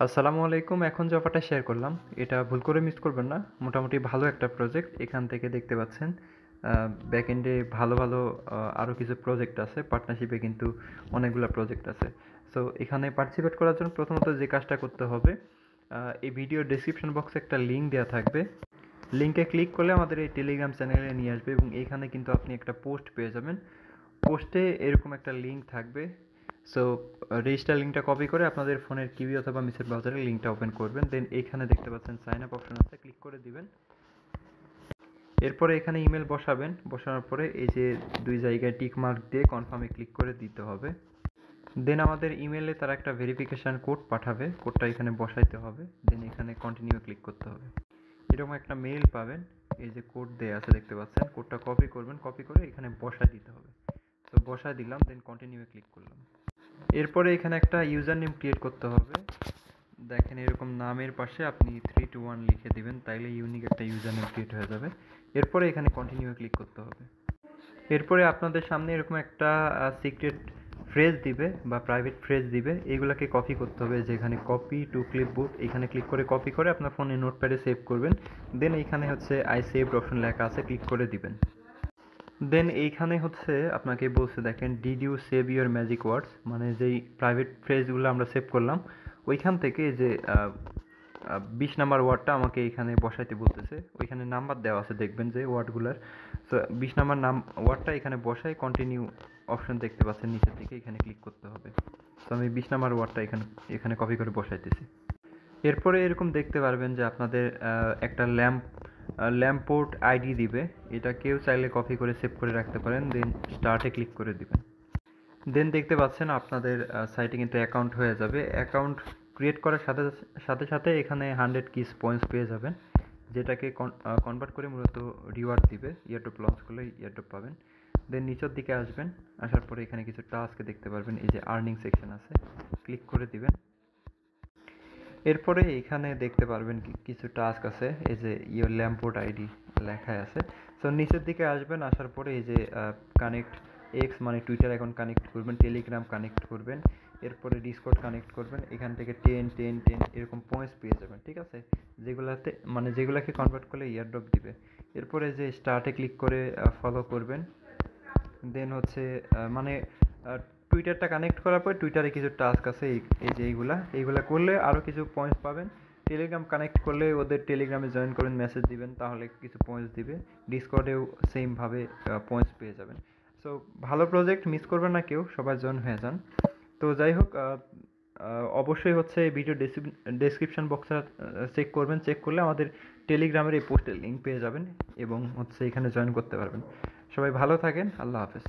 আসসালামু আলাইকুম। এখন যে অফারটা শেয়ার করলাম, এটা ভুল করে মিস করবেন না। মোটামুটি ভালো একটা প্রজেক্ট। এখান থেকে দেখতে পাচ্ছেন ব্যাকএন্ডে ভালো ভালো আরও কিছু প্রজেক্ট আছে। পার্টনারশিপে কিন্তু অনেকগুলো প্রজেক্ট আছে। সো এখানে পার্টিসিপেট করার জন্য প্রথমত যে কাজটা করতে হবে, এই ভিডিও ডেসক্রিপশন বক্সে একটা লিঙ্ক দেওয়া থাকবে। লিঙ্কে ক্লিক করলে আমাদের এই টেলিগ্রাম চ্যানেলে নিয়ে আসবে এবং এইখানে কিন্তু আপনি একটা পোস্ট পেয়ে যাবেন। পোস্টে এরকম একটা লিঙ্ক থাকবে। সো রেজিস্টার লিঙ্কটা কপি করে আপনাদের ফোনের কিউই অথবা মিসের ব্রাউজারে লিঙ্কটা ওপেন করবেন। দেন এইখানে দেখতে পাচ্ছেন সাইন আপ অপশন আছে, ক্লিক করে দিবেন। এরপরে এখানে ইমেল বসাবেন। বসানোর পরে এই যে দুই জায়গায় টিক মার্ক দিয়ে কনফার্মে ক্লিক করে দিতে হবে। দেন আমাদের ইমেলে তারা একটা ভেরিফিকেশান কোড পাঠাবে, কোডটা এখানে বসাইতে হবে। দেন এখানে কন্টিনিউ ক্লিক করতে হবে। এরকম একটা মেইল পাবেন, এই যে কোড দেয়া আছে দেখতে পাচ্ছেন, কোডটা কপি করবেন, কপি করে এখানে বসায় দিতে হবে। তো বসায় দিলাম, দেন কন্টিনিউ ক্লিক করলাম। এরপরে এখানে একটা ইউজার নেম ক্রিয়েট করতে হবে। দেখেন এরকম নামের পাশে আপনি 321 লিখে দিবেন, তাইলে ইউনিক একটা ইউজার নেম ক্রিয়েট হয়ে যাবে। এরপরে এখানে কন্টিনিউ ক্লিক করতে হবে। এরপরে আপনাদের সামনে এরকম একটা সিক্রেট ফ্রেজ দিবে বা প্রাইভেট ফ্রেজ দিবে, এইগুলাকে কপি করতে হবে। যেখানে কপি টু ক্লিপবোর্ড, এখানে ক্লিক করে কপি করে আপনার ফোনে নোটপ্যাডে সেভ করবেন। দেন এইখানে হচ্ছে আই সেভড অপশন লেখা আছে, ক্লিক করে দিবেন। দেন এইখানে হচ্ছে আপনাকে বলছে, দেখেন did you save your magic words, মানে যেই প্রাইভেট ফ্রেজগুলো আমরা সেভ করলাম ওইখান থেকে যে 20 নাম্বার ওয়ার্ডটা আমাকে এখানে বসাইতে বলতেছে। ওইখানে নাম্বার দেওয়া আছে, দেখবেন যে ওয়ার্ডগুলোর। সো 20 নাম্বার ওয়ার্ডটা এখানে বসাই কন্টিনিউ অপশন দেখতে পাচ্ছেন নিচের দিকে, এখানে ক্লিক করতে হবে। তো আমি 20 নাম্বার ওয়ার্ডটা এখানে কপি করে বসাইতেছি। এরপরে এরকম দেখতে পারবেন যে আপনাদের একটা ল্যাম্পপোর্ট আইডি দিবে। এটা কেউ চাইলে কপি করে সেভ করে রাখতে পারেন। দেন স্টার্টে ক্লিক করে দিবেন। দেন দেখতে পাচ্ছেন আপনাদের সাইটে কিন্তু অ্যাকাউন্ট হয়ে যাবে। অ্যাকাউন্ট ক্রিয়েট করার সাথে সাথে সাথে এখানে 100 কিস পয়েন্টস পেয়ে যাবেন, যেটাকে কনভার্ট করে মূলত রিওয়ার্ড দিবে। ইয়ারড্রপ লঞ্চ করলে ইয়ারড্রপ পাবেন। দেন নিচের দিকে আসবেন, আসার পরে এখানে কিছু টাস্ক দেখতে পারবেন, এই যে আর্নিং সেকশন আছে, ক্লিক করে দিবেন। এরপরে এখানে দেখতে পারবেন কিছু টাস্ক আছে, এই যে ইয়োর ল্যাম্পপোর্ট আইডি লেখায় আছে। সো নিচের দিকে আসবেন, আসার পরে এই যে কানেক্ট এক্স মানে টুইটার অ্যাকাউন্ট কানেক্ট করবেন, টেলিগ্রাম কানেক্ট করবেন, এরপরে ডিসকর্ড কানেক্ট করবেন। এখান থেকে 10 এরকম পয়েন্টস পেয়ে যাবেন, ঠিক আছে, যেগুলাকে কনভার্ট করলে ইয়ারড্রপ দিবে। এরপরে যে স্টার্টে ক্লিক করে ফলো করবেন। দেন হচ্ছে মানে টুইটারটা কানেক্ট করার পর টুইটারে কিছু টাস্ক আছে, এই যে এইগুলা করলে আরও কিছু পয়েন্টস পাবেন। টেলিগ্রাম কানেক্ট করলে ওদের টেলিগ্রামে জয়েন করবেন, মেসেজ দিবেন, তাহলে কিছু পয়েন্টস দিবে। ডিসকর্ডেও সেমভাবে পয়েন্টস পেয়ে যাবেন। সো ভালো প্রজেক্ট, মিস করবেন না কেউ, সবাই জয়েন হয়ে যান। তো যাই হোক, অবশ্যই হচ্ছে ভিডিও ডেসক্রিপশন বক্সটা চেক করবেন। চেক করলে আমাদের টেলিগ্রামের এই পোস্টের লিঙ্ক পেয়ে যাবেন এবং হচ্ছে এখানে জয়েন করতে পারবেন। সবাই ভালো থাকেন, আল্লাহ হাফেজ।